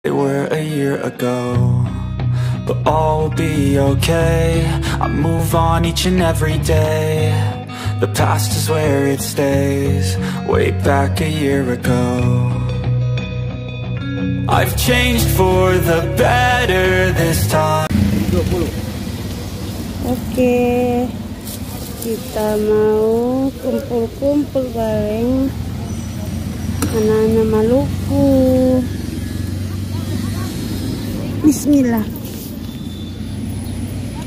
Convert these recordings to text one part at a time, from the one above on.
They were a year ago, but all will be okay. I move on each and every day. The past is where it stays, way back a year ago. I've changed for the better this time. Oke, kita mau kumpul-kumpul bareng anak-anak Maluku. Bismillah.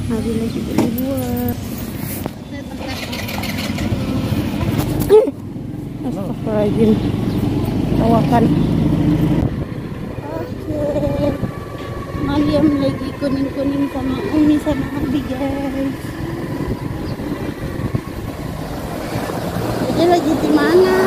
Hari lagi beli buah. Astagfirullahaladzim. Tawakan. Oke. Mariam lagi kuning-kuning sama Umi sama Abi, guys. Jadi lagi di mana?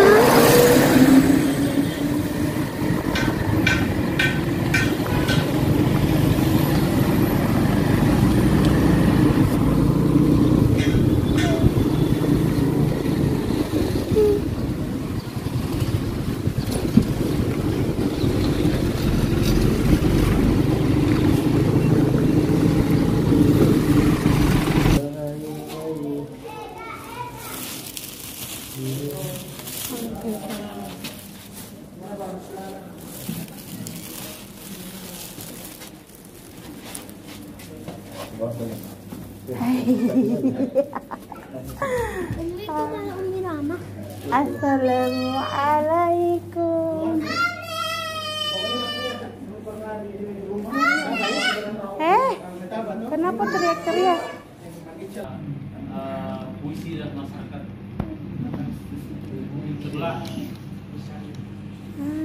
Assalamualaikum. Kenapa teriak-teriak? Puisi dan masyarakat sebelah.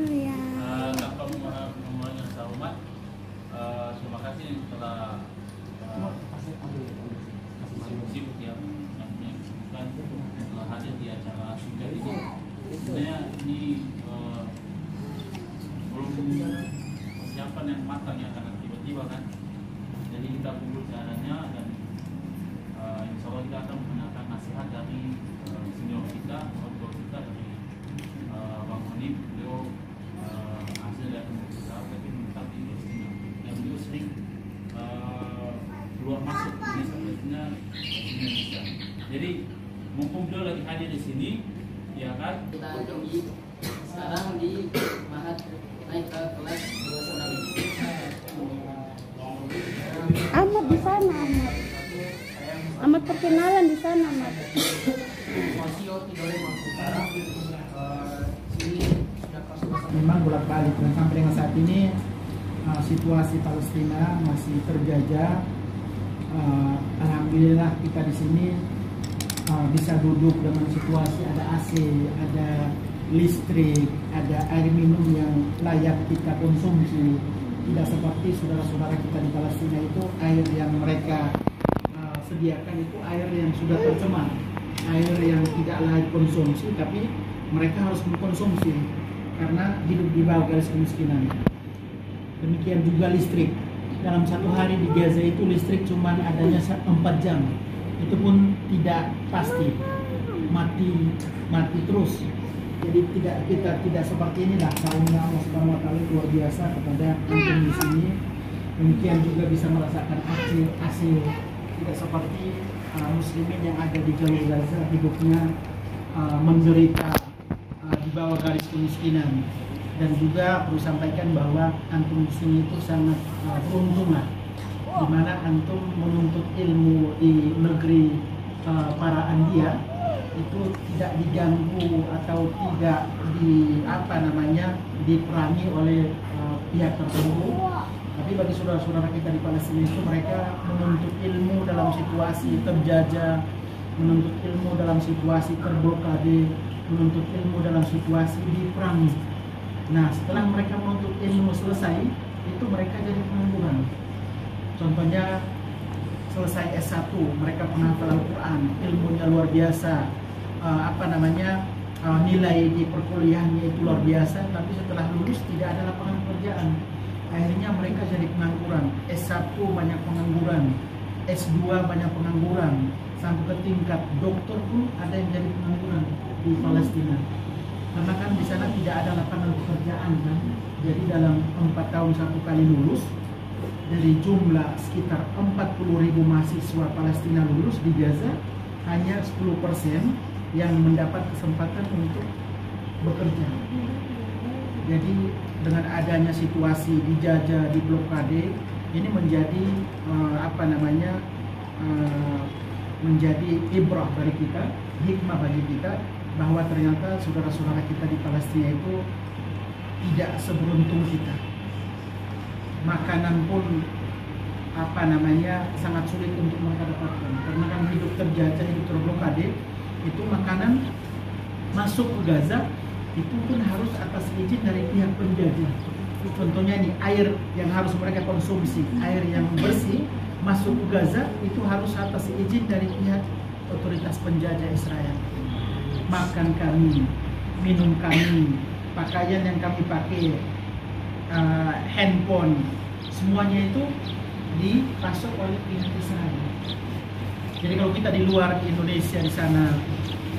Ya. Tanpa memangnya hormat, terima kasih telah sibuk ya menyaksikan hadir di acara singkat ini. Sebenarnya ini belum persiapan yang matang ya, karena tiba-tiba kan. Jadi kita kumpul seadanya dan insya Allah kita akan mendengarkan nasihat dari senior kita, autor kita dari Bang Hanif. Beliau hasil dari kita, tapi tetap di Palestina. Dan beliau sering keluar masuk Indonesia. Jadi mumpung beliau lagi hadir di sini, ya kan? Kita sekarang di Mahat naik ke kelas 2 Ahmad di sana, Ahmad. Ahmad perkenalan di sana, Ahmad. Memang bolak-balik dan sampai dengan saat ini situasi Palestina masih terjajah. Alhamdulillah kita di sini bisa duduk dengan situasi ada AC, ada listrik, ada air minum yang layak kita konsumsi. Tidak seperti saudara-saudara kita di Palestina itu, air yang mereka sediakan itu air yang sudah tercemar, air yang tidak layak konsumsi, tapi mereka harus mengkonsumsi karena hidup di bawah garis kemiskinan. Demikian juga listrik. Dalam satu hari di Gaza itu listrik cuma adanya 4 jam. Itu pun tidak pasti, mati terus. Jadi kita tidak seperti inilah. Karunia Allah Subhanahu wa Ta'ala luar biasa kepada antum di sini. Demikian juga bisa merasakan hasil tidak seperti muslimin yang ada di jalur Gaza hidupnya menderita di bawah garis kemiskinan. Dan juga perlu sampaikan bahwa antum di sini itu sangat beruntung lah, di mana antum menuntut ilmu di negeri para anbiya itu tidak diganggu atau tidak diperangi oleh pihak tertentu. Tapi bagi saudara-saudara kita di Palestina itu, mereka menuntut ilmu dalam situasi terjajah, menuntut ilmu dalam situasi terblokade, menuntut ilmu dalam situasi diperangi. Nah, setelah mereka menuntut ilmu selesai, itu mereka jadi pengangguran. Contohnya selesai S1, mereka penghafal Al-Quran, ilmunya luar biasa, nilai di perkuliahannya itu luar biasa, tapi setelah lulus tidak ada lapangan pekerjaan. Akhirnya mereka jadi pengangguran. S1 banyak pengangguran, S2 banyak pengangguran, sampai ke tingkat dokter pun ada yang jadi pengangguran di Palestina. karena kan di sana tidak ada lapangan pekerjaan kan. Jadi dalam 4 tahun 1 kali lulus, dari jumlah sekitar 40.000 mahasiswa Palestina lulus di Gaza, hanya 10% yang mendapat kesempatan untuk bekerja. Jadi dengan adanya situasi dijajah, diblokade, ini menjadi menjadi ibrah bagi kita, hikmah bagi kita, bahwa ternyata saudara-saudara kita di Palestina itu tidak seberuntung kita. Makanan pun sangat sulit untuk mereka dapatkan, karena kan hidup terjajah, hidup terblokade. Itu makanan masuk ke Gaza itu pun harus atas izin dari pihak penjajah. Contohnya nih, air yang harus mereka konsumsi, air yang bersih masuk ke Gaza itu harus atas izin dari pihak otoritas penjajah Israel. Makan kami, minum kami, pakaian yang kami pakai, handphone, semuanya itu dipasok oleh pihak Israel. Jadi kalau kita di luar Indonesia di sana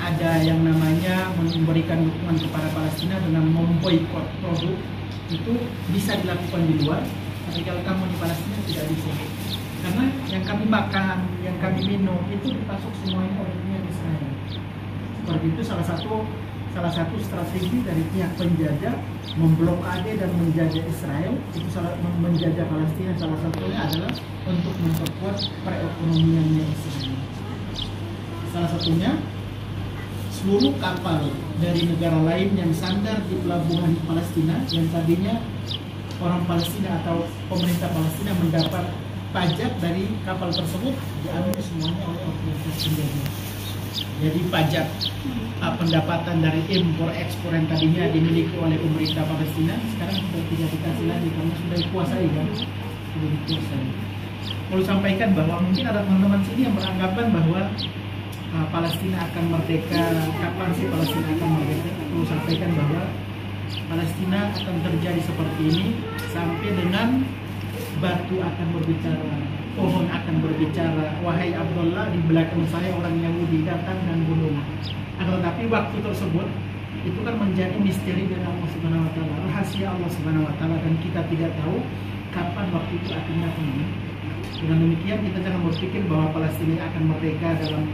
ada yang namanya memberikan dukungan kepada Palestina dengan memboikot produk, itu bisa dilakukan di luar, tapi kalau kamu di Palestina tidak bisa, karena yang kami makan, yang kami minum itu dipasok semuanya oleh pihak Israel. Seperti itu salah satu strategi dari pihak penjajah memblokade dan menjajah Israel, itu menjajah Palestina, salah satunya adalah untuk memperkuat perekonomiannya Israel. Salah satunya seluruh kapal dari negara lain yang sandar di pelabuhan Palestina, yang tadinya orang Palestina atau pemerintah Palestina mendapat pajak dari kapal tersebut, diambil semuanya oleh otoritas penjajah. Jadi pajak pendapatan dari impor ekspor yang tadinya dimiliki oleh pemerintah Palestina sekarang sudah tidak dikasih lagi karena sudah dikuasai kan, sudah dikuasai. Perlu sampaikan bahwa mungkin ada teman-teman sini yang beranggapan bahwa Palestina akan merdeka, kapan sih Palestina akan merdeka? Perlu sampaikan bahwa Palestina akan terjadi seperti ini sampai dengan batu akan berbicara, pohon akan berbicara, wahai Abdullah, di belakang saya orang Yahudi datang dan bunuh. Akan tetapi waktu tersebut itu kan menjadi misteri dari Allah Subhanahu Wa Taala, rahasia Allah Subhanahu Wa Taala, dan kita tidak tahu kapan waktu itu akan datang. Dengan demikian kita jangan berpikir bahwa Palestina akan merdeka dalam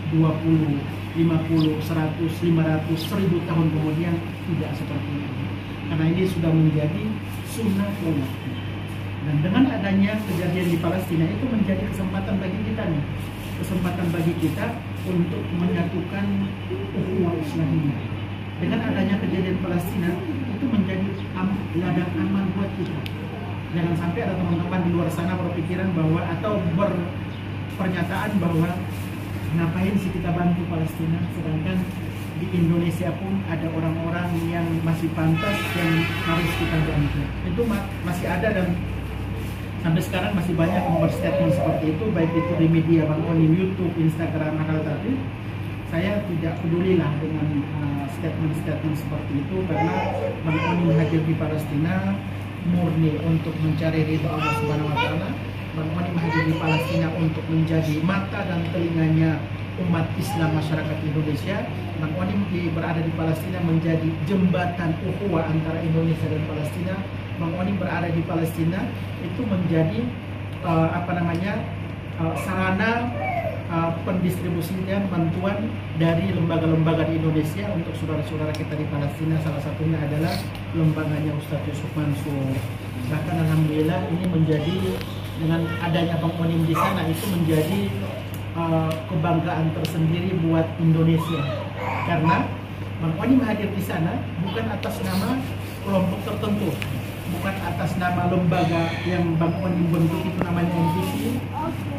20, 50, 100, 500, 1000 tahun kemudian. Tidak seperti itu, karena ini sudah menjadi sunnah Allah. Dan dengan adanya kejadian di Palestina itu menjadi kesempatan bagi kita nih, kesempatan bagi kita untuk menyatukan ukhuwah Islamiyah. Dengan adanya kejadian Palestina itu menjadi ladang aman buat kita. Jangan sampai ada teman-teman di luar sana berpikiran bahwa atau berpernyataan bahwa ngapain sih kita bantu Palestina, sedangkan di Indonesia pun ada orang-orang yang masih pantas yang harus kita bantu. Itu masih ada, dan sampai sekarang masih banyak membuat statement seperti itu, baik itu di media Bang Onim, YouTube, Instagram, tapi saya tidak pedulilah dengan statement-statement seperti itu, karena Bang Onim hadir di Palestina murni untuk mencari ridha Allah Subhanahu Wa Taala. Bang Onim hadir di Palestina untuk menjadi mata dan telinganya umat Islam masyarakat Indonesia. Bang Onim berada di Palestina menjadi jembatan ukhuwah antara Indonesia dan Palestina. Bang Onim berada di Palestina itu menjadi sarana pendistribusian bantuan dari lembaga-lembaga di Indonesia untuk saudara-saudara kita di Palestina. Salah satunya adalah lembaganya Ustadz Yusuf Mansur. Bahkan alhamdulillah ini menjadi, dengan adanya Bang Onim di sana itu menjadi kebanggaan tersendiri buat Indonesia, karena Bang Onim hadir di sana bukan atas nama kelompok tertentu, bukan atas nama lembaga yang Bang Onim bentuk itu namanya MPC,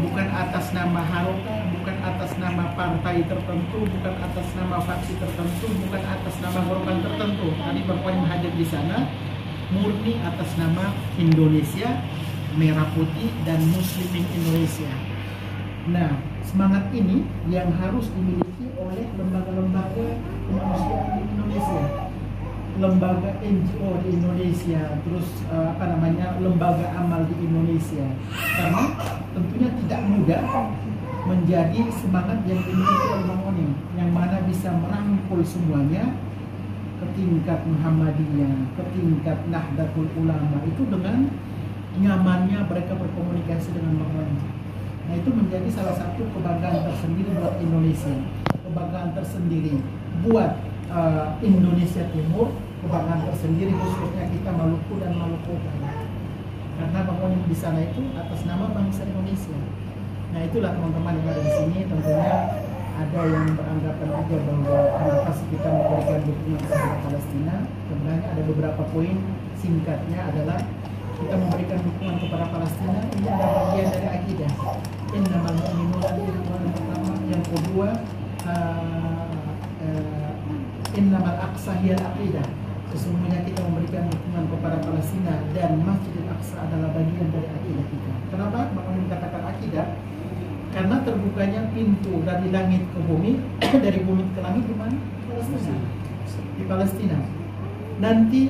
bukan atas nama Haroka, bukan atas nama partai tertentu, bukan atas nama faksi tertentu, bukan atas nama golongan tertentu. Tadi Bang Onim hadir di sana murni atas nama Indonesia, Merah Putih, dan Muslimin Indonesia. Nah, semangat ini yang harus dimiliki oleh lembaga-lembaga kemanusiaan di Indonesia, lembaga NGO di Indonesia, terus lembaga amal di Indonesia, karena tentunya tidak mudah menjadi semangat yang dimiliki oleh Bang Onim, yang mana bisa merangkul semuanya ke tingkat Muhammadiyah, ke tingkat Nahdlatul Ulama itu dengan nyamannya mereka berkomunikasi dengan Bang. Nah itu menjadi salah satu kebanggaan tersendiri buat Indonesia, kebanggaan tersendiri buat Indonesia Timur, kebanggaan tersendiri khususnya kita Maluku dan Maluku Utara. Karena Bang Onim di sana itu atas nama bangsa Indonesia. Nah itulah teman-teman yang ada di sini, tentunya ada yang beranggapan juga bahwa kenapa sih kita memberikan dukungan kepada Palestina. Sebenarnya ada beberapa poin, singkatnya adalah kita memberikan dukungan kepada Palestina ini adalah bagian dari akidah. Innamal mu'minuna ikhwatun, yang pertama, yang kedua innamal aqsa hiyal aqidah. Sesungguhnya kita memberikan dukungan kepada Palestina dan Masjidil Aqsa adalah bagian dari akidah kita. Kenapa Bang Onim katakan akidah? Karena terbukanya pintu dari langit ke bumi, dari bumi ke langit di mana? Palestina. Di Palestina. Nanti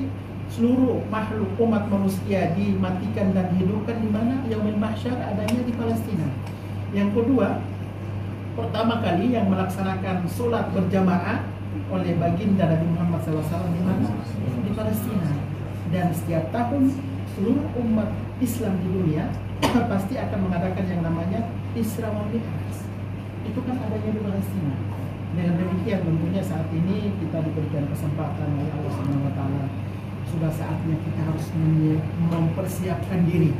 seluruh makhluk umat manusia dimatikan dan hidupkan di mana? Yaumil Mahsyar adanya di Palestina. Yang kedua, pertama kali yang melaksanakan sholat berjamaah oleh baginda Nabi Muhammad SAW di mana? Di Palestina. Dan setiap tahun seluruh umat Islam di dunia pasti akan mengadakan yang namanya Isra wal Mi'raj. Itu kan adanya di Palestina. Dengan demikian tentunya saat ini kita diberikan kesempatan oleh Allah Subhanahu wa taala. Sudah saatnya kita harus mempersiapkan diri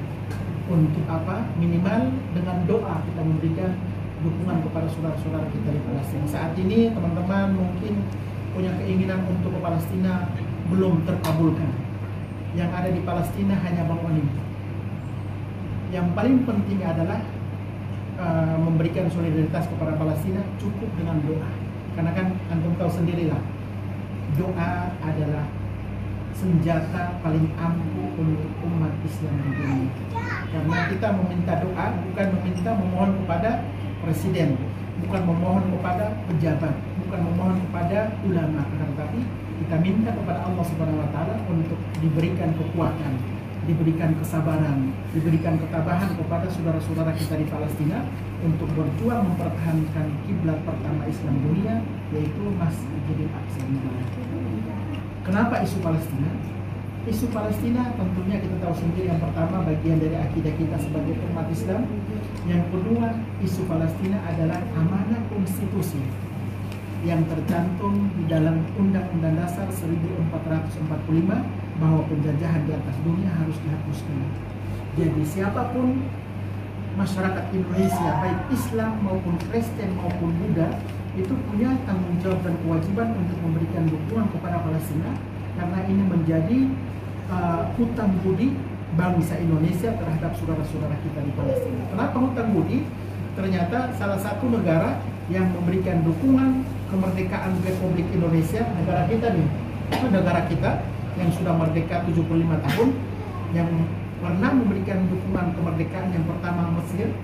untuk apa? Minimal dengan doa kita memberikan dukungan kepada saudara-saudara kita di Palestina. Saat ini teman-teman mungkin punya keinginan untuk ke Palestina belum terkabulkan. Yang ada di Palestina hanya Bang Onim. Yang paling penting adalah memberikan solidaritas kepada Palestina cukup dengan doa. Karena kan antum tahu sendirilah, doa adalah senjata paling ampuh untuk umat Islam di dunia. Karena kita meminta doa bukan memohon kepada presiden, bukan memohon kepada pejabat, bukan memohon kepada ulama, tetapi kita minta kepada Allah Subhanahu wa taala untuk diberikan kekuatan, diberikan kesabaran, diberikan ketabahan kepada saudara-saudara kita di Palestina untuk berjuang mempertahankan kiblat pertama Islam dunia, yaitu Masjidil Aqsa. Kenapa isu Palestina? Isu Palestina tentunya kita tahu sendiri, yang pertama bagian dari akidah kita sebagai umat Islam. Yang kedua, isu Palestina adalah amanah konstitusi yang tercantum di dalam Undang-Undang Dasar 1445 bahwa penjajahan di atas dunia harus dihapuskan. Jadi siapapun masyarakat Indonesia, baik Islam maupun Kristen maupun Buddha, itu punya tanggung jawab dan kewajiban untuk memberikan dukungan kepada Palestina, karena ini menjadi hutang budi bangsa Indonesia terhadap saudara-saudara kita di Palestina. Kenapa hutang budi? Ternyata salah satu negara yang memberikan dukungan kemerdekaan Republik Indonesia, negara kita nih, negara kita yang sudah merdeka 75 tahun, yang pernah memberikan dukungan kemerdekaan yang pertama Mesir,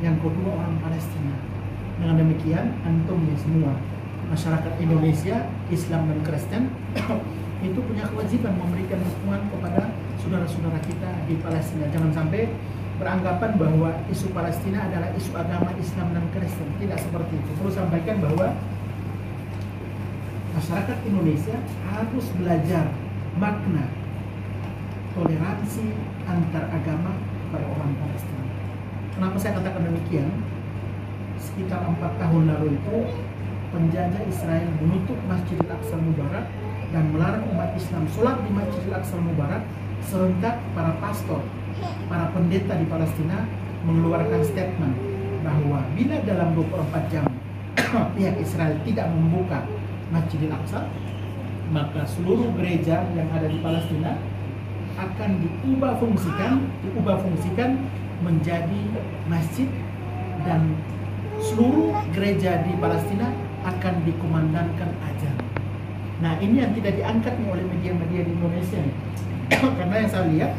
yang kedua orang Palestina. Dengan demikian, antum nih semua masyarakat Indonesia, Islam dan Kristen itu punya kewajiban memberikan dukungan kepada saudara-saudara kita di Palestina. Jangan sampai beranggapan bahwa isu Palestina adalah isu agama Islam dan Kristen. Tidak seperti itu. Perlu sampaikan bahwa masyarakat Indonesia harus belajar makna toleransi antar agama pada orang Palestina. Kenapa saya katakan demikian? Sekitar 4 tahun lalu itu penjajah Israel menutup Masjidil Aqsa Mubarak dan melarang umat Islam sholat di Masjidil Aqsa Mubarak. Serentak para pastor, para pendeta di Palestina mengeluarkan statement bahwa bila dalam 24 jam pihak Israel tidak membuka Masjidil Aqsa, maka seluruh gereja yang ada di Palestina akan diubah fungsikan menjadi masjid, dan seluruh gereja di Palestina akan dikumandangkan azan. Nah, ini yang tidak diangkat nih oleh media-media di Indonesia nih. Karena yang saya lihat,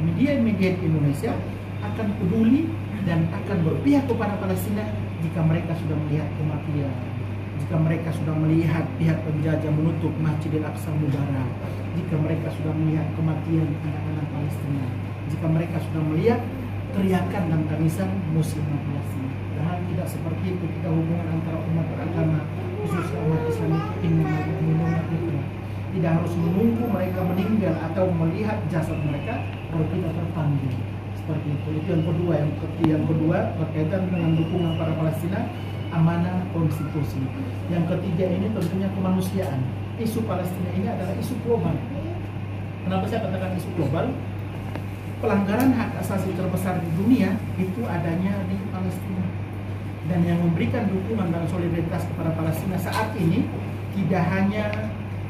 media-media di Indonesia akan peduli dan akan berpihak kepada Palestina jika mereka sudah melihat kematian, jika mereka sudah melihat pihak penjajah menutup Masjidil Aqsa Mubarak, jika mereka sudah melihat kematian anak-anak Palestina, jika mereka sudah melihat teriakan dan tangisan muslimat Palestina. Dan tidak seperti itu. Kita hubungan antara umat beragama, khususnya umat Islam, Tidak harus menunggu mereka meninggal atau melihat jasad mereka baru kita terpanggil. Seperti itu. Itu yang kedua. Yang kedua berkaitan dengan dukungan para Palestina, amanah konstitusi. Yang ketiga ini tentunya kemanusiaan. Isu Palestina ini adalah isu global. Kenapa saya katakan isu global? Pelanggaran hak asasi terbesar di dunia itu adanya di Palestina. Dan yang memberikan dukungan dan solidaritas kepada Palestina saat ini tidak hanya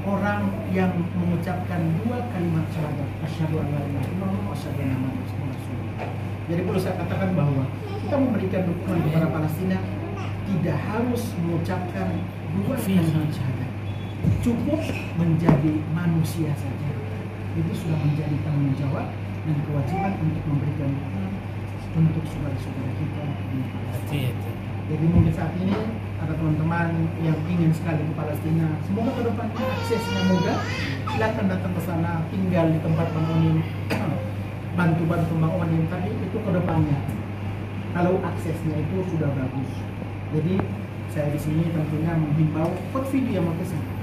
orang yang mengucapkan 2 kalimat syahadat, asyhadu an la ilaha illallah wa asyhadu anna muhammadan rasulullah. Jadi perlu saya katakan bahwa kita memberikan dukungan kepada Palestina tidak harus mengucapkan 2 kalimat syahadat. Cukup menjadi manusia saja. Itu sudah menjadi tanggung jawab dan kewajiban untuk memberikan dukungan untuk saudara-saudara kita di Palestina. Jadi mungkin saat ini ada teman-teman yang ingin sekali ke Palestina. Semoga ke depannya aksesnya mudah. Silakan datang ke sana, tinggal di tempat Bang Onim, bantu-bantu Bang Onim tadi itu ke depannya. Kalau aksesnya itu sudah bagus. Jadi saya di sini tentunya menghimbau buat video yang mau kesini.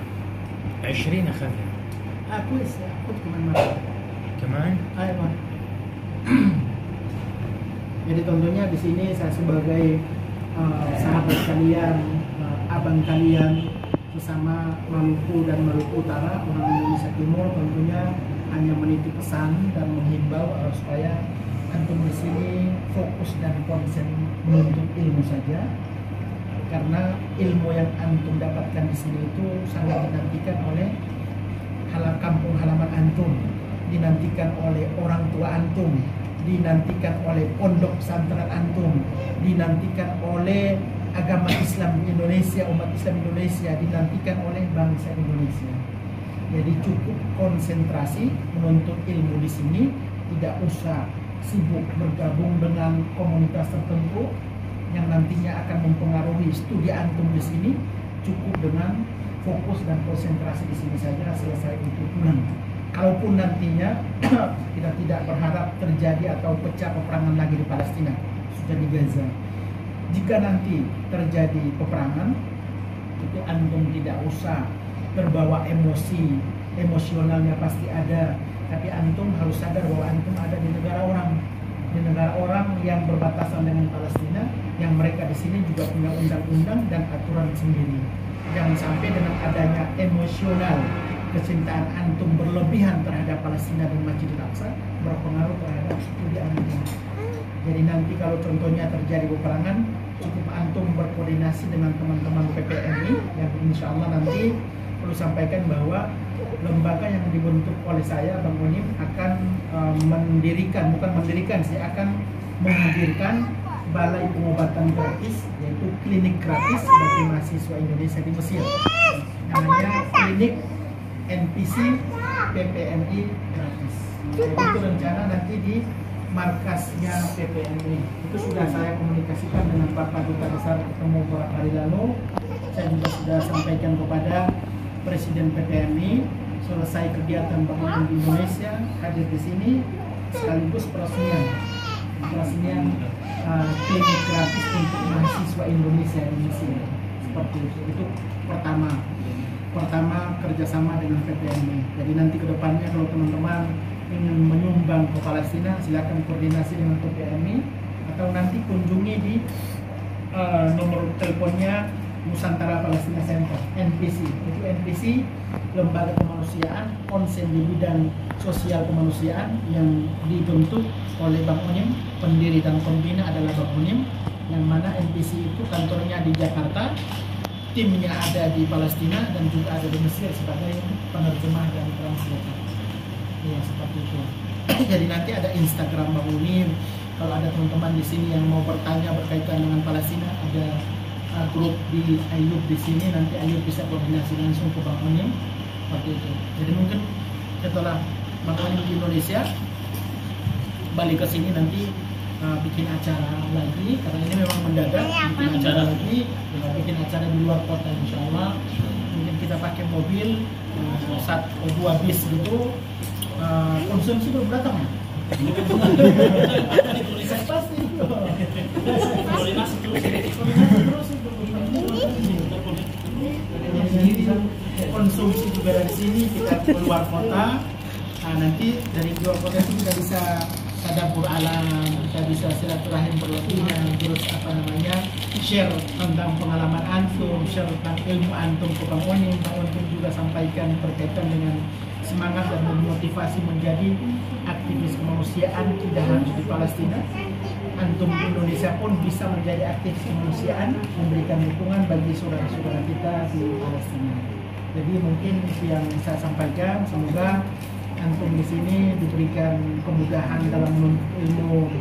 20 أخذها كويس خد كمان مرة كمان أيوة. Jadi tentunya di sini saya sebagai sahabat kalian, abang kalian sesama Maluku dan Maluku Utara, orang Indonesia Timur, tentunya hanya menitip pesan dan menghimbau supaya antum di sini fokus dan konsen menuntut ilmu saja, karena ilmu yang antum dapatkan di sini itu sangat dinantikan oleh kampung halaman antum, dinantikan oleh orang tua antum, dinantikan oleh pondok pesantren antum, dinantikan oleh agama Islam Indonesia, umat Islam Indonesia, dinantikan oleh bangsa Indonesia. Jadi cukup konsentrasi menuntut ilmu di sini, tidak usah sibuk bergabung dengan komunitas tertentu yang nantinya akan mempengaruhi studi antum di sini. Cukup dengan fokus dan konsentrasi di sini saja, selesai itu pulang. Kalaupun nantinya kita tidak berharap terjadi atau pecah peperangan lagi di Palestina, sudah di Gaza. Jika nanti terjadi peperangan, itu antum tidak usah terbawa emosi, emosionalnya pasti ada. Tapi antum harus sadar bahwa antum ada di negara orang yang berbatasan dengan Palestina, yang mereka di sini juga punya undang-undang dan aturan sendiri. Jangan sampai dengan adanya emosional kecintaan antum berlebihan terhadap Palestina dan Masjidil Aqsa berpengaruh terhadap studi antum. Jadi nanti kalau contohnya terjadi peperangan, cukup antum berkoordinasi dengan teman-teman PPMI yang insya Allah nanti perlu sampaikan bahwa lembaga yang dibentuk oleh saya, Bang Onim, akan akan menghadirkan balai pengobatan gratis, yaitu klinik gratis bagi mahasiswa Indonesia di Mesir. Namanya klinik NPC PPMI gratis. Jadi itu rencana nanti di markasnya PPMI. Itu sudah saya komunikasikan dengan Bapak Duta Besar, ketemu beberapa hari lalu. Saya juga sudah sampaikan kepada Presiden PPMI, selesai kegiatan bangunan di Indonesia, hadir di sini sekaligus peresmian klinik gratis untuk mahasiswa Indonesia di Mesir. Seperti itu. Itu pertama kerjasama dengan PPMI. Jadi nanti kedepannya kalau teman-teman ingin menyumbang ke Palestina, silakan koordinasi dengan PPMI atau nanti kunjungi di nomor teleponnya Nusantara Palestina Center, NPC. Itu NPC, lembaga kemanusiaan, konsen di bidang sosial kemanusiaan yang dibentuk oleh Bang Onim. Pendiri dan pembina adalah Bang Onim, yang mana NPC itu kantornya di Jakarta, timnya ada di Palestina dan juga ada di Mesir sebagai penerjemah dan translator. Ya, seperti itu. Jadi nanti ada Instagram Bang Onim. Kalau ada teman-teman di sini yang mau bertanya berkaitan dengan Palestina, ada grup di Ayub di sini, nanti Ayub bisa koordinasi langsung ke Bang Onim. Seperti itu. Jadi mungkin setelah Bang Onim di Indonesia balik ke sini nanti bikin acara lagi, karena ini memang mendadak, bikin acara lagi, bikin acara di luar kota insya Allah. Mungkin kita pakai mobil 1-2 bis gitu. Konsumsi berapa kan? Pasti terus konsumsi juga dari sini, kita keluar kota. Nah, nanti dari luar kota itu kita bisa tadabbur alam, kita bisa silaturahim berlebihan, terus share tentang pengalaman antum, share tentang ilmu antum ke Bang Onim. Bang Onim juga sampaikan berkaitan dengan semangat dan memotivasi menjadi aktivis kemanusiaan tidak harus di Palestina. Antum di Indonesia pun bisa menjadi aktivis kemanusiaan, memberikan dukungan bagi saudara-saudara kita di Palestina. Jadi mungkin yang saya sampaikan, semoga antum di sini diberikan kemudahan dalam menuntut ilmu,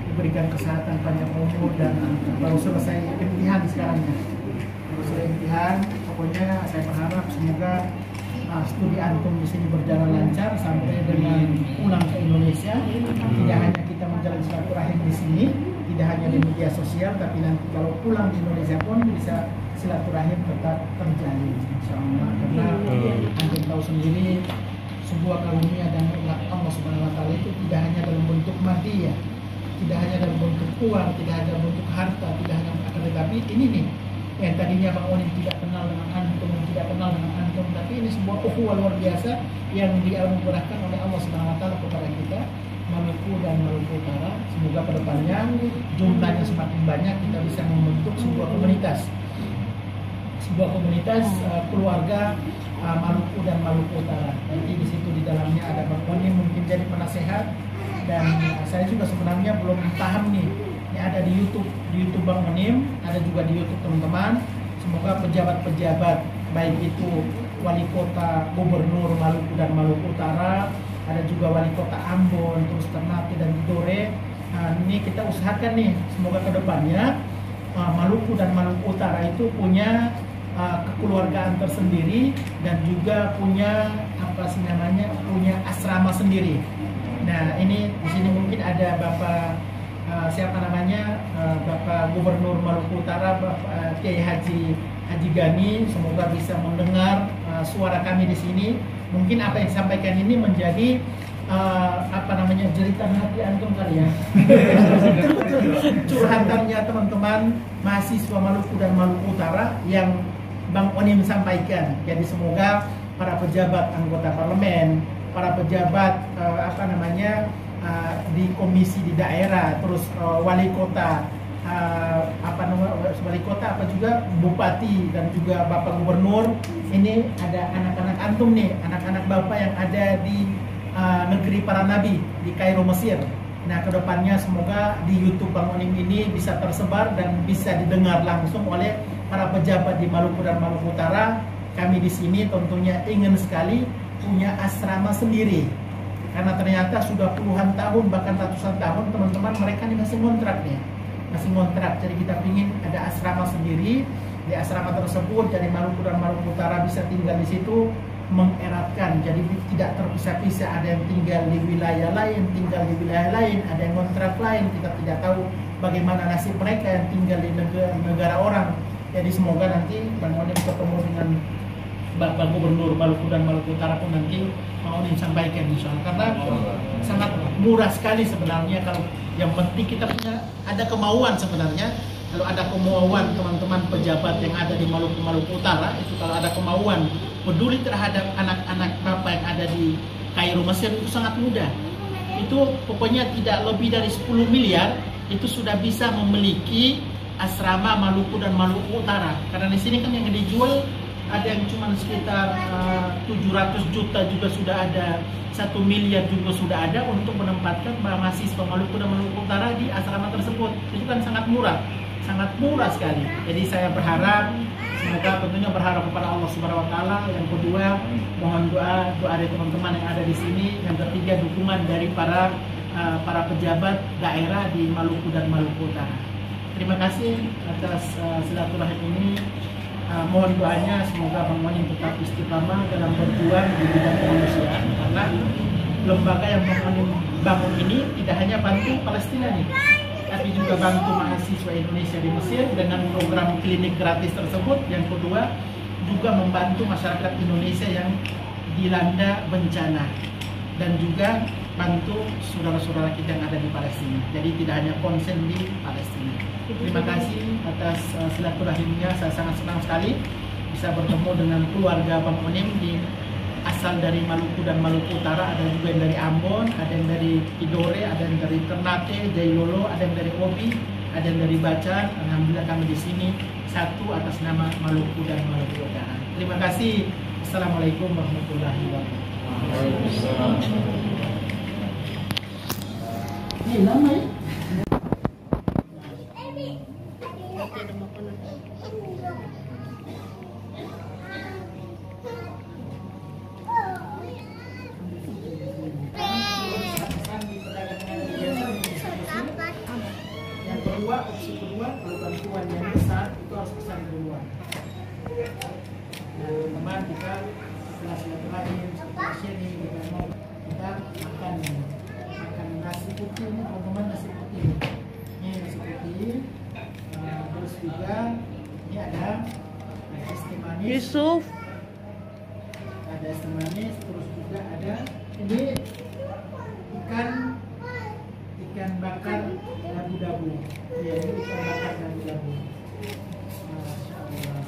diberikan kesehatan panjang umur, dan baru selesai imtihan sekarang ya. Baru selesai imtihan, pokoknya saya berharap semoga studi antum di sini berjalan lancar sampai dengan pulang ke Indonesia. Tidak hanya kita menjalin silaturahim di sini, tidak hanya di media sosial, tapi nanti kalau pulang di Indonesia pun bisa silaturahim tetap terjalin, insyaallah. Karena antum tahu sendiri, sebuah karunia dan nikmat Allah Subhanahu wa taala itu tidak hanya dalam bentuk madiyah, tidak hanya dalam bentuk uang, tidak hanya dalam bentuk harta, tidak hanya akan tetapi ini nih yang tadinya Bang Onim tidak kenal dengan antum, tidak kenal dengan antum, tapi ini sebuah ukhuwah luar biasa yang dianugerahkan oleh Allah Subhanahu wa taala kepada kita, Maluku dan Maluku Utara. Semoga kedepannya jumlahnya semakin banyak, kita bisa membentuk sebuah komunitas keluarga Maluku dan Maluku Utara. Nanti di situ di dalamnya ada Bang Onim mungkin jadi penasehat, dan saya juga sebenarnya belum paham nih. Ini ada di YouTube Bang Onim, ada juga di YouTube teman-teman. Semoga pejabat-pejabat baik itu wali kota, gubernur Maluku dan Maluku Utara, ada juga wali kota Ambon, terus Ternate dan Tidore. Ini kita usahakan nih, semoga kedepannya Maluku dan Maluku Utara itu punya kekeluargaan tersendiri dan juga punya punya asrama sendiri. Nah, ini di sini mungkin ada Bapak Bapak Gubernur Maluku Utara, Bapak Kiai Haji Gani. Semoga bisa mendengar suara kami di sini. Mungkin apa yang disampaikan ini menjadi jeritan hati antum kali ya. Curhatannya teman-teman mahasiswa Maluku dan Maluku Utara yang Bang Onim sampaikan. Jadi semoga para pejabat anggota parlemen, para pejabat di komisi di daerah, terus wali kota, juga bupati dan juga bapak gubernur, ini ada anak-anak antum nih, anak-anak bapak yang ada di negeri para nabi di Kairo, Mesir. Nah, kedepannya semoga di YouTube Bang Onim ini bisa tersebar dan bisa didengar langsung oleh para pejabat di Maluku dan Maluku Utara. Kami di sini tentunya ingin sekali punya asrama sendiri, karena ternyata sudah puluhan tahun bahkan ratusan tahun teman-teman mereka ini masih ngontrak. Jadi kita ingin ada asrama sendiri. Di asrama tersebut dari Maluku dan Maluku Utara bisa tinggal di situ, mengeratkan, jadi tidak terpisah-pisah. Ada yang tinggal di wilayah lain, ada yang kontrak lain. Kita tidak tahu bagaimana nasib mereka yang tinggal di negara orang. Jadi semoga nanti Bang Onim ketemu dengan Bapak Gubernur Maluku dan Maluku Utara pun nanti Bang Onim sampaikan insyaallah, karena sangat murah sekali sebenarnya. Kalau yang penting kita punya ada kemauan sebenarnya. Kalau ada kemauan teman-teman pejabat yang ada di Maluku Utara itu, kalau ada kemauan peduli terhadap anak-anak Bapak yang ada di Kairo, Mesir, itu sangat mudah. Itu pokoknya tidak lebih dari 10 miliar itu sudah bisa memiliki asrama Maluku dan Maluku Utara. Karena di sini kan yang dijual ada yang cuma sekitar 700 juta juga sudah ada, 1 miliar juga sudah ada untuk menempatkan mahasiswa Maluku dan Maluku Utara di asrama tersebut. Itu kan sangat murah sekali. Jadi saya berharap, semoga tentunya berharap kepada Allah Subhanahu wa taala. Yang kedua, mohon doa dari teman-teman yang ada di sini. Yang ketiga, dukungan dari para pejabat daerah di Maluku dan Maluku Utara. Terima kasih atas silaturahim ini. Mohon doanya semoga Bang Onim tetap istiqamah dalam berjuang di bidang kemanusiaan, karena lembaga yang Bang Onim bangun ini tidak hanya bantu Palestina nih, tapi juga bantu mahasiswa Indonesia di Mesir dengan program klinik gratis tersebut. Yang kedua, juga membantu masyarakat Indonesia yang dilanda bencana, dan juga bantu saudara-saudara kita yang ada di Palestina. Jadi tidak hanya konsen di Palestina. Terima kasih atas silaturahimnya, saya sangat senang sekali. bisa bertemu dengan keluarga Bang Onim di asal dari Maluku dan Maluku Utara, ada juga yang dari Ambon, ada yang dari Tidore, ada yang dari Ternate, Jailolo, ada yang dari Obi, ada yang dari Bacan. Alhamdulillah kami di sini satu atas nama Maluku dan Maluku Utara. Terima kasih. Assalamualaikum warahmatullahi wabarakatuh. Ini lama ya? Opsi kedua, kalau bantuan yang besar itu harus pesan duluan. Nah, teman-teman, kita setelah silaturahim, setelah sharing, kita makan nasi putih ini, teman-teman, nasi putih. Ini nasi putih. Terus juga ini ada es teh manis. Yusuf. Ada es teh manis, terus juga ada ini ikan bakar dabu-dabu. Ya, ini ikan bakar dabu-dabu. Masya Allah.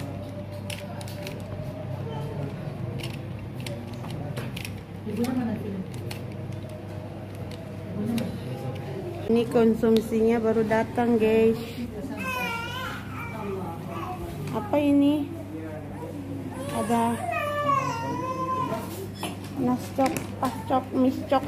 Ibunya mana sih? Ini konsumsinya baru datang, guys. Apa ini? Ada nascok, pascok, miscok.